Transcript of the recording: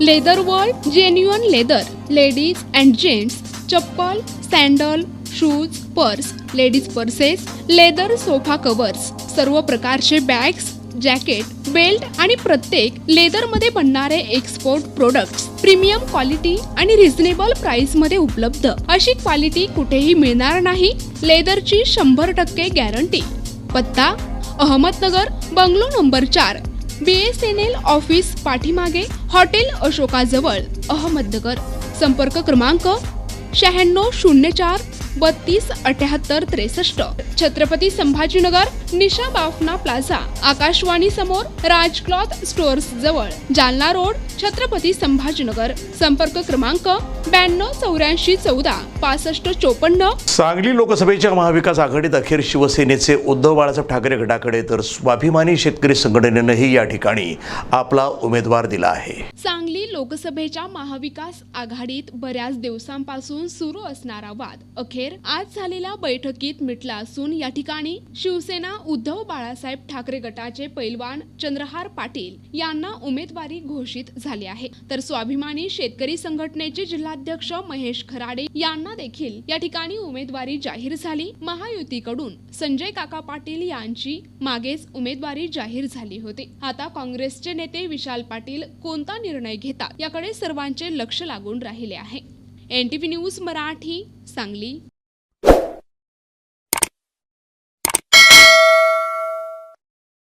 Leather world genuine leather ladies and gents chappal, sandal, shoes, purse, ladies purses, leather sofa covers, सर्व प्रकारचे bags, jacket, belt आणि प्रत्येक लेदरमध्ये बनणारे एक्सपोर्ट प्रोडक्ट्स प्रीमियम क्वालिटी आणि reasonable price मध्ये उपलब्ध. अशी क्वालिटी कुठेही मिळणार नाही. लेदरची 100% गॅरंटी. पत्ता Ahmednagar, bungalow number 4, BSNL office पाठीमागे, हॉटेल अशोकाजवळ, अहमदनगर. संपर्क क्रमांक 9604 32 78 63. छत्रपती संभाजीनगर, निशा बाफना प्लाझा, आकाशवाणी समोर, राज क्लॉथ स्टोअर्स जवळ, जालना रोड, छत्रपती संभाजीनगर. संपर्क क्रमांक 92 84 14 65 54. सांगली लोकसभेच्या महाविकास आघाडीत अखेर शिवसेनेचे उद्धव बाळासाहेब ठाकरे गटाकडे तर स्वाभिमानी शेतकरी संघटनेनंही या ठिकाणी आपला उमेदवार दिला आहे. सांगली लोकसभेच्या महाविकास आघाडीत बऱ्याच दिवसांपासून सुरू असणारा वाद अखेर आज झालेल्या बैठकीत मिटला असून या ठिकाणी शिवसेना उद्धव बाळासाहेब ठाकरे गटाचे पैलवान चंद्रहार पाटील यांना उमेदवारी घोषित झाली आहे. तर स्वाभिमानी शेतकरी संघटनेचे जिल्हाध्यक्ष महेश खराडे यांना देखील या ठिकाणी उमेदवारी जाहीर झाली. महायुतीकडून संजय काका पाटील यांची मागेच उमेदवारी जाहीर झाली होती. आता काँग्रेसचे नेते विशाल पाटील कोणता निर्णय घेतात याकडे सर्वांचे लक्ष लागून राहिले आहे. NTV news Marathi, Sangli.